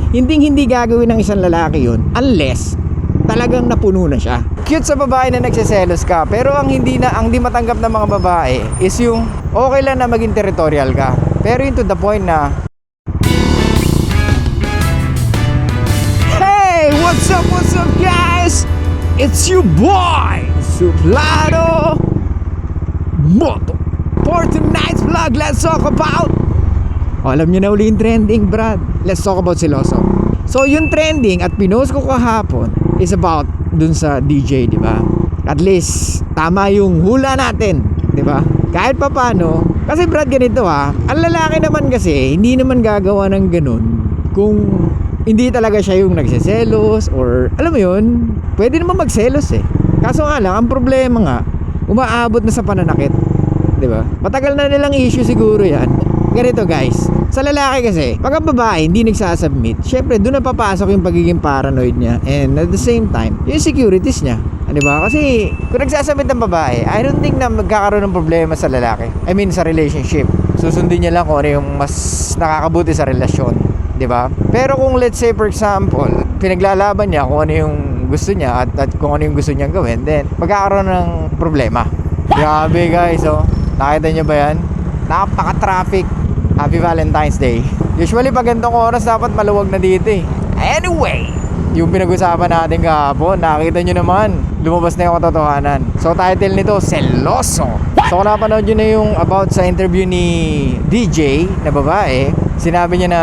Hindi gagawin ng isang lalaki yun unless talagang napuno na siya. Cute sa babae na nagseselos ka, pero ang di matanggap ng mga babae is yung okay lang na maging territorial ka, pero yung to the point na, hey, what's up guys? It's your boy Suplado Moto. For tonight's vlog, let's talk about, alam nyo na uli yung trending, Brad. Let's talk about seloso. So yung trending at pinost ko kahapon is about dun sa DJ, di ba? At least tama yung hula natin, di ba? Kahit papano, kasi Brad, ganito ha, ang lalaki naman kasi hindi naman gagawa ng ganun kung hindi talaga siya yung nagseselos, or alam mo yun, pwede naman magselos eh. Kaso nga lang, ang problema nga, umaabot na sa pananakit, di ba? Matagal na nilang issue siguro yan. Ganito guys, sa lalaki kasi, pag ang babae hindi nagsasubmit, syempre doon na papasok yung pagiging paranoid niya, and at the same time, yung securities niya, di ba? Kasi kung nagsasubmit ng babae, I don't think na magkakaroon ng problema sa lalaki, I mean sa relationship. Susundin niya lang kung ano yung mas nakakabuti sa relasyon, di ba? Pero kung let's say for example, pinaglalaban niya kung ano yung gusto niya at kung ano yung gusto niyang gawin, then magkakaroon ng problema. Grabe guys, oh, nakita niyo ba yan? Napaka-traffic. Happy Valentine's Day. Usually pag ganitong oras dapat maluwag na dito eh. Anyway, yung pinag-usapan natin kahapon, nakita nyo naman, lumabas na yung katotohanan. So title nito, Seloso. So kung napanood nyo na yung about sa interview ni DJ na babae, sinabi niya na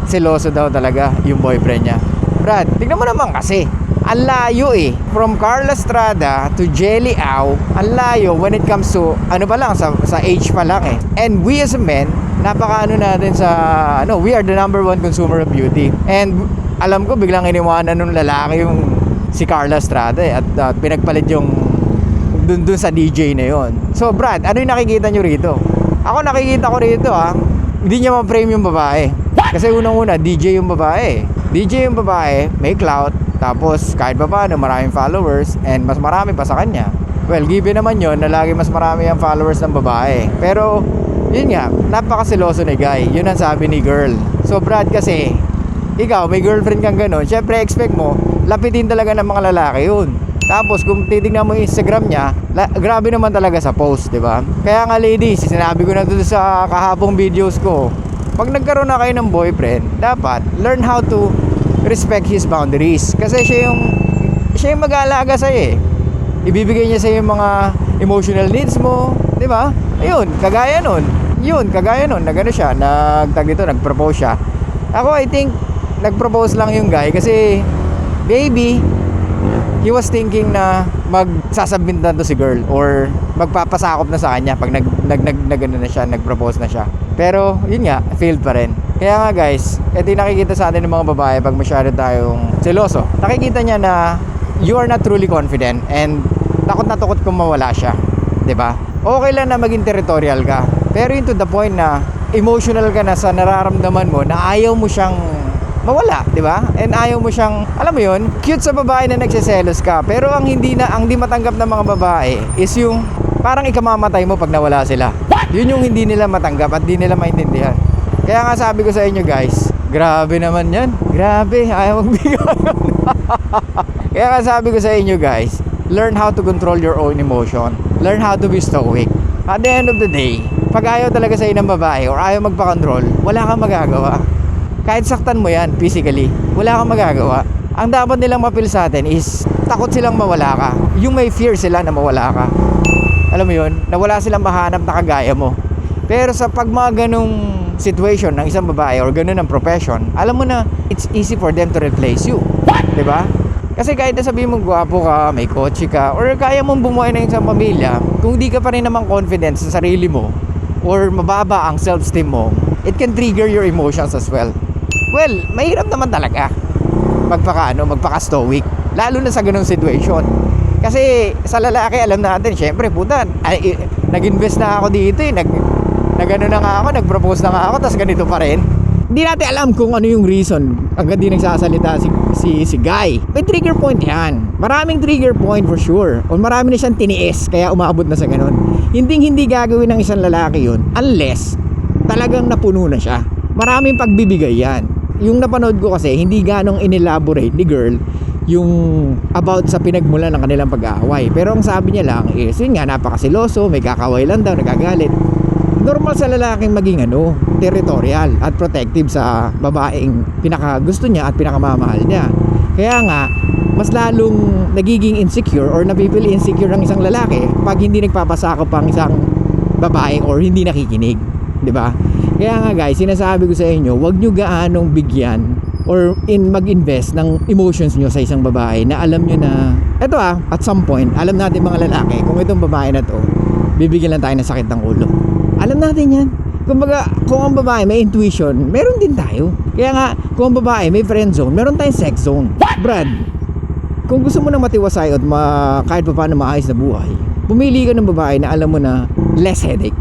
seloso daw talaga yung boyfriend niya. Brad, tignan mo naman kasi, ang layo eh. From Carla Estrada to Jelly Au, ang layo when it comes to, ano pa lang, sa age pa lang eh. And we as a men, napaka-ano natin sa, we are the number one consumer of beauty. And alam ko, biglang iniwanan nung lalaki yung si Carla Estrada eh, at pinagpalit yung dun sa DJ na yon. So Brad, ano yung nakikita nyo rito? Ako nakikita ko rito hindi niya ma-frame yung babae. Kasi unang-una, DJ yung babae. DJ yung babae, may clout, tapos kahit pa paano maraming followers, and mas marami pa sa kanya. Well, given naman yon na lagi mas marami ang followers ng babae. Pero yun nga, napakaseloso ni guy. Yun ang sabi ni girl. So Brad, kasi ikaw may girlfriend kang gano'n, syempre expect mo lapitin talaga ng mga lalaki yun. Tapos kung titignan mo yung Instagram niya, grabe naman talaga sa post, di ba? Kaya nga ladies, sinabi ko na doon sa kahapong videos ko, pag nagkaroon na kayo ng boyfriend, dapat learn how to respect his boundaries. Kasi siya yung mag-aalaga sa'yo eh. Ibibigay niya sa'yo yung mga emotional needs mo, di ba? Ayun, kagaya nun, na gano'n siya, nag-propose siya. Ako, I think, nag-propose lang yung guy kasi, baby, he was thinking na magsasubmit na to si girl or magpapasakop na sa kanya pag nag-ano na siya, nag-propose na siya. Pero, yun nga, failed pa rin. Kaya nga guys, ito yung nakikita sa atin ng mga babae pag masyado tayong seloso. Nakikita niya na you are not truly confident and takot na takot kung mawala siya, 'di ba? Okay lang na maging territorial ka, pero yung to the point na emotional ka na sa nararamdaman mo na ayaw mo siyang mawala, 'di ba? And ayaw mo siyang, alam mo 'yun, cute sa babae na nagseselos ka, pero ang di matanggap ng mga babae is yung parang ikamamatay mo pag nawala sila. Yun yung hindi nila matanggap at di nila maintindihan. Kaya nga sabi ko sa inyo guys, grabe naman yan. Grabe, ayaw magbigay. Kaya nga sabi ko sa inyo guys, learn how to control your own emotion. Learn how to be stoic. At the end of the day, pag ayaw talaga sa'yo ng babae or ayaw magpa-control, wala kang magagawa. Kahit saktan mo yan physically, wala kang magagawa. Ang dapat nilang mapil sa atin is takot silang mawala ka. Yung may fear sila na mawala ka. Alam mo yun, na wala silang mahanap na kagaya mo. Pero sa pag mga ganong situation ng isang babae or ganun ang profession, alam mo na it's easy for them to replace you, diba? Kasi kahit na sabihin mong gwapo ka, may kotse ka, or kaya mong bumuhay ng isang pamilya, kung di ka pa rin naman confident sa sarili mo or mababa ang self-esteem mo, it can trigger your emotions as well. Well, mahirap naman talaga magpaka-stoic, lalo na sa ganung situation. Kasi sa lalaki, alam natin, syempre puta, nag-invest na ako dito eh, nagano na nga ako, nag-propose na nga ako, tas ganito pa rin. Hindi natin alam kung ano yung reason hanggang di nagsasalita si Guy. May trigger point yan. Maraming trigger point for sure. O marami na siyang tiniis kaya umaabot na sa ganun. Hindi gagawin ng isang lalaki yun unless talagang napuno na siya. Maraming pagbibigay yan. yung napanood ko kasi hindi ganong inelaborate ni girl yung about sa pinagmula ng kanilang pag-aaway. Pero ang sabi niya lang is yun nga, napakasiloso, may kakaway lang daw, nagagalit. Normal sa lalaking maging territorial at protective sa babaeng pinaka gusto niya at pinakamamahal niya. Kaya nga mas lalong nagiging insecure or napipili insecure ang isang lalaki pag hindi nagpapasakop ang isang babae or hindi nakikinig, 'di ba? Kaya nga guys, sinasabi ko sa inyo, huwag nyo gaanong bigyan or mag-invest ng emotions nyo sa isang babae na alam nyo na eto at some point, alam natin mga lalaki kung itong babae na to bibigyan lang tayo ng sakit ng ulo. Alam natin yan. Kumbaga, kung ang babae may intuition, meron din tayo. Kaya nga, kung ang babae may friend zone, meron tayong sex zone. Brad, kung gusto mo na matiwasay at kahit pa paano maayos na buhay, pumili ka ng babae na alam mo na less headache.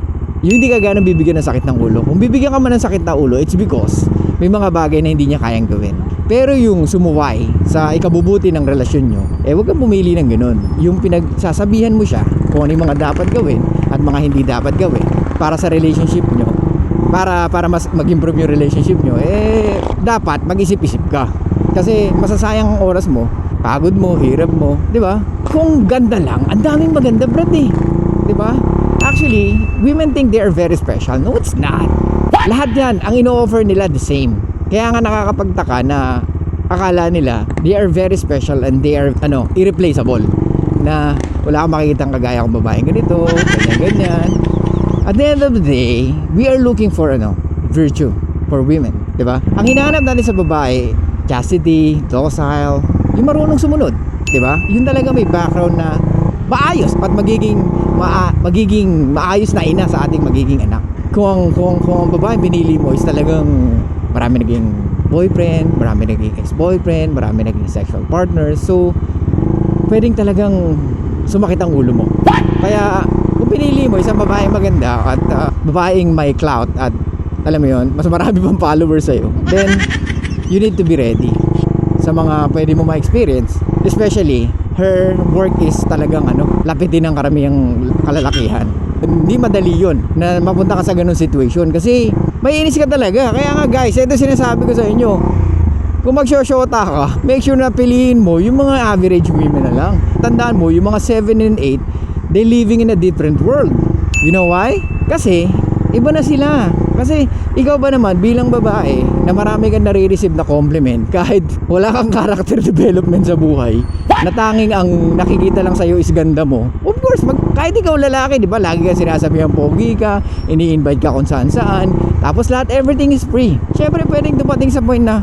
Yung hindi ka ganang bibigyan ng sakit ng ulo. Kung bibigyan ka man ng sakit ng ulo, it's because may mga bagay na hindi niya kayang gawin. Pero yung sumuway sa ikabubuti ng relasyon nyo, huwag kang pumili ng ganun. Yung pinagsasabihan mo siya kung ano yung mga dapat gawin at mga hindi dapat gawin para sa relationship nyo, para mas mag-improve yung relationship nyo, dapat mag-isip-isip ka. Kasi masasayang ang oras mo, pagod mo, hirap mo, di ba? Kung ganda lang, ang daming maganda, Brad, di ba? Actually, women think they are very special. No, it's not. Lahat yan, ang ino-offer nila the same. Kaya nga nakakapagtaka na akala nila they are very special and they are irreplaceable. Na wala kang makikitang kagaya kong babaeng ganito, ganyan. At the end of the day, we are looking for virtue for women, 'di ba? Ang hinahanap natin sa babae, chastity, docile, yung marunong sumunod, 'di ba? Yun talaga may background na maayos at magiging maayos na ina sa ating magiging anak. Kung ang babae pinili mo is talagang marami naging boyfriend, marami naging ex-boyfriend, marami naging sexual partners, so pwedeng talagang sumakit ang ulo mo. Kaya kung pinili mo isang babaeng maganda at babaeng may clout at alam mo yun, mas marami pang followers sa'yo, then you need to be ready sa mga pwede mo ma-experience. Especially her work is talagang lapitin ng karamihang kalalakihan. Hindi madali yun na mapunta ka sa ganung situation kasi may inis ka talaga. Kaya nga guys, ito sinasabi ko sa inyo, kung mag-shota ka, make sure na piliin mo yung mga average women na lang. Tandaan mo, yung mga 7 and 8, they living in a different world. You know why? Kasi iba na sila. Kasi ikaw ba naman bilang babae na marami kang nare-receive na compliment kahit wala kang character development sa buhay, na tanging ang nakikita lang sa'yo is ganda mo, of course, kahit ikaw lalaki, di ba, lagi ka sinasabihan pogi ka, ini-invite ka kung saan saan, tapos lahat, everything is free. Syempre pwedeng dumating sa point na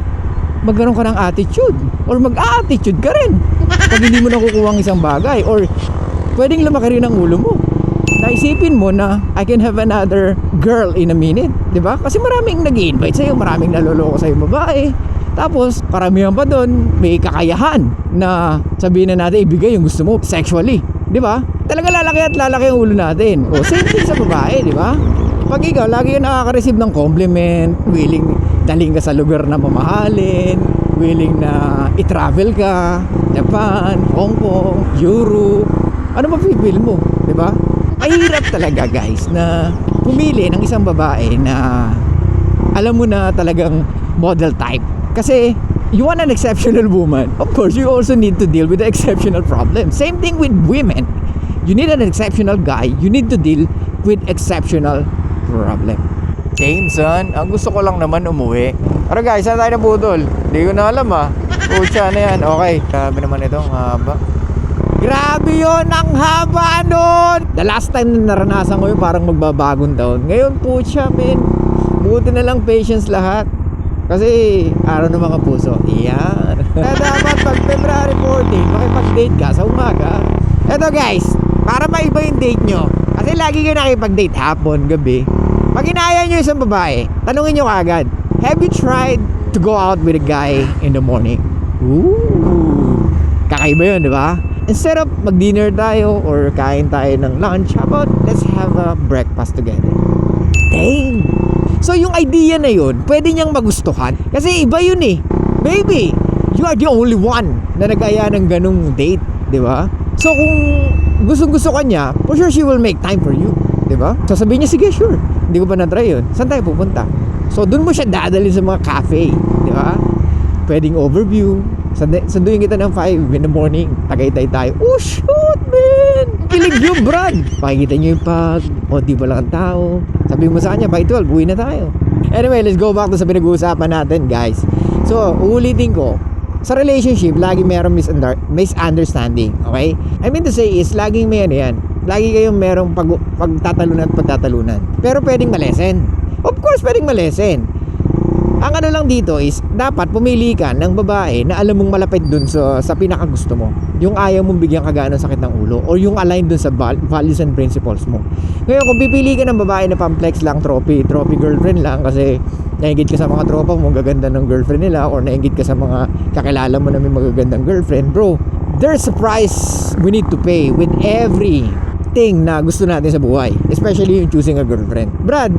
magkaroon ka ng attitude or mag-a-attitude ka rin pag hindi mo nakukuha ang isang bagay, or pwedeng lumaki rin ang ulo mo. Naisipin mo na I can have another girl in a minute, di ba? Kasi maraming nag-i-invite sa'yo, maraming naloloko sa'yo babae. Tapos, karamihan pa doon, may kakayahan na sabihin na natin, ibigay yung gusto mo sexually, di ba? Talaga lalaki at lalaki ang ulo natin. O, same thing sa babae, di ba? Pag ikaw, lagi yung nakaka-receive ng compliment, willing daling ka sa lugar na mamahalin, willing na i-travel ka, Japan, Hong Kong, Europe, ano mapipil mo, di ba? Mahirap talaga guys na pumili ng isang babae na alam mo na talagang model type. Kasi you want an exceptional woman, of course you also need to deal with the exceptional problem. Same thing with women. You need an exceptional guy, you need to deal with exceptional problem. Same son, ang gusto ko lang naman umuwi. Pero guys, saan tayo naputol? Hindi ko na alam Pucha na yan. Okay, grabe naman ito, ang haba. Grabe yun, ang haba nun. The last time na naranasan ko yun, parang magbabagong taon. Ngayon po siya, men, buti na lang patience lahat. Kasi araw ng mga puso. Iyan. Kaya dapat pag February 14, makipag-date ka sa umaga. Eto guys, para maiba yung date nyo, kasi lagi kayo nakipag-date hapon, gabi. Pag inaya nyo isang babae, tanungin nyo kaagad, have you tried to go out with a guy in the morning? Ooh, kakaiba yun, di ba? Instead of mag-dinner tayo or kain tayo ng lunch, how about let's have a breakfast together? Dang! So yung idea na yun, pwede niyang magustuhan. Kasi iba yun Maybe, you are the only one na nag-aya ng ganung date, di ba? So kung gustong-gusto ka niya, for sure she will make time for you, di ba? Sasabihin niya, sige, sure. Hindi ko pa na-try yun. Saan tayo pupunta? So doon mo siya dadalhin sa mga cafe, di ba? Pwedeng overview. Sanduin kita ng 5 in the morning. Tagaytay tayo. Oh shoot, man! Kilig yung brad. Pakikita nyo yung pag di ba lang ang tao. Sabi mo sa kanya, by 12, uwi na tayo. Anyway, let's go back to sa pinag-uusapan natin, guys. So, uulitin ko. Sa relationship, lagi merong misunderstanding. Okay? I mean to say is, laging may ano yan. Lagi kayong merong pagtatalunan at pagtatalunan. Pero pwedeng malesen. Of course, pwedeng malesen. Ang ano lang dito is, dapat pumili ka ng babae na alam mong malapit dun sa pinakagusto mo. Yung ayaw mong bigyan kagaan ng sakit ng ulo, or yung align dun sa values and principles mo. Ngayon, kung pipili ka ng babae na pamplex lang, trophy girlfriend lang, kasi nainggit ka sa mga tropa mo, gaganda ng girlfriend nila, or nainggit ka sa mga kakilala mo na may magagandang girlfriend, bro, there's a price we need to pay with everything na gusto natin sa buhay. Especially yung choosing a girlfriend. Brad,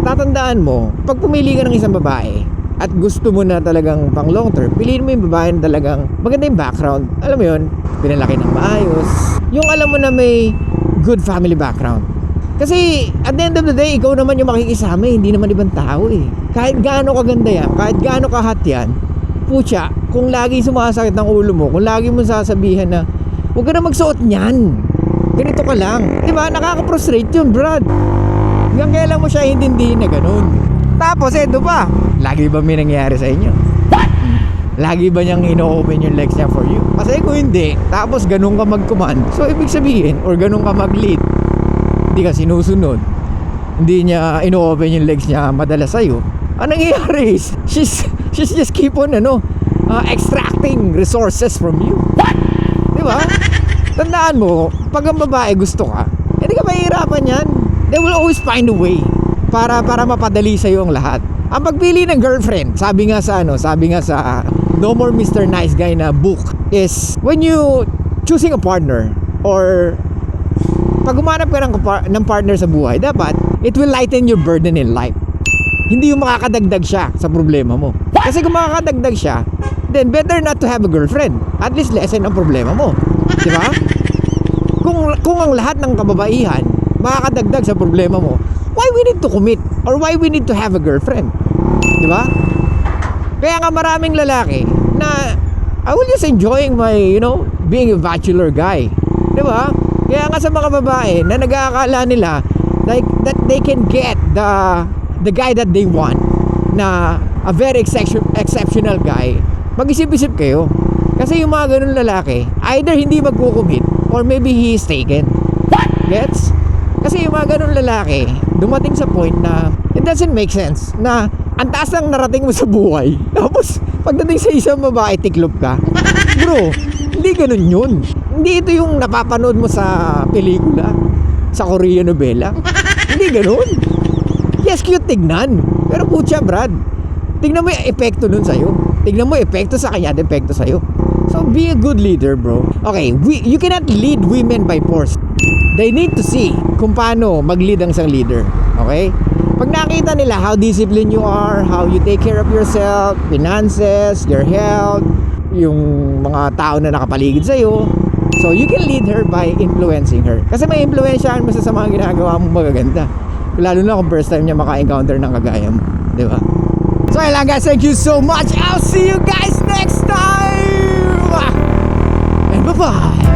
tatandaan mo, pag pumili ka ng isang babae at gusto mo na talagang pang long term, piliin mo yung babae na talagang maganda yung background. Alam mo yun, pinalaki ng maayos. Yung alam mo na may good family background. Kasi at the end of the day, ikaw naman yung makikisama, hindi naman ibang tao eh. Kahit gaano kaganda yan, kahit gaano kahat yan, putya, kung lagi sumasakit ng ulo mo, kung lagi mo sasabihan na huwag ka na magsuot niyan, ganito ka lang, diba? Nakaka-frustrate yun, Brad. Hanggang kailan mo siya hintindihin na ganun. Tapos eto pa, lagi ba may nangyayari sa inyo? What? Lagi ba niyang ino-open yung legs niya for you? Kasi kung hindi, tapos ganun ka mag-command, so ibig sabihin, or ganun ka mag-lead, hindi ka sinusunod, hindi niya ino-open yung legs niya madalas sa'yo, ang nangyayari is, she's just keep on extracting resources from you. What? Diba? Tandaan mo, pag ang babae gusto ka, hindi ka mahihirapan yan. They will always find a way para mapadali sa iyo ang lahat. Ang pagpili ng girlfriend, sabi nga sa No More Mr. Nice Guy na book is when you choosing a partner, or pag umanap ka ng partner sa buhay, dapat it will lighten your burden in life. Hindi yung makakadagdag siya sa problema mo. Kasi kung makakadagdag siya, then better not to have a girlfriend. At least lessen ang problema mo. Di ba? Kung ang lahat ng kababaihan makakadagdag sa problema mo, why we need to commit? Or why we need to have a girlfriend? Di ba? Kaya nga maraming lalaki na I will just enjoying my, being a bachelor guy. Di ba? Kaya nga sa mga babae na nag-aakala nila like that they can get the guy that they want, na a very exceptional guy, mag-isip-isip kayo. Kasi yung mga ganun lalaki, either hindi magkukumit or maybe he is taken. Gets? Kasi yung mga ganun lalaki, dumating sa point na it doesn't make sense na ang taas lang narating mo sa buhay, tapos pagdating sa isang babae, tiklop ka. Bro, hindi ganun yun. Hindi ito yung napapanood mo sa pelikula, sa Korean novela. Hindi ganun. Yes, cute tignan, pero putya, Brad, tignan mo yung epekto nun sa'yo. Tignan mo yung epekto sa kanya, epekto sa'yo. So be a good leader, bro. Okay, you cannot lead women by force. They need to see kung paano mag-lead ang isang leader. Okay? Pag nakita nila how disciplined you are, how you take care of yourself, finances, your health, yung mga tao na nakapaligid sa'yo, so you can lead her by influencing her. Kasi may influensyahan mo sa mga ginagawa mong magaganda. Lalo na kung first time niya maka-encounter ng kagaya mo. Di ba? So ayun lang guys, thank you so much. I'll see you guys next time! And bye-bye!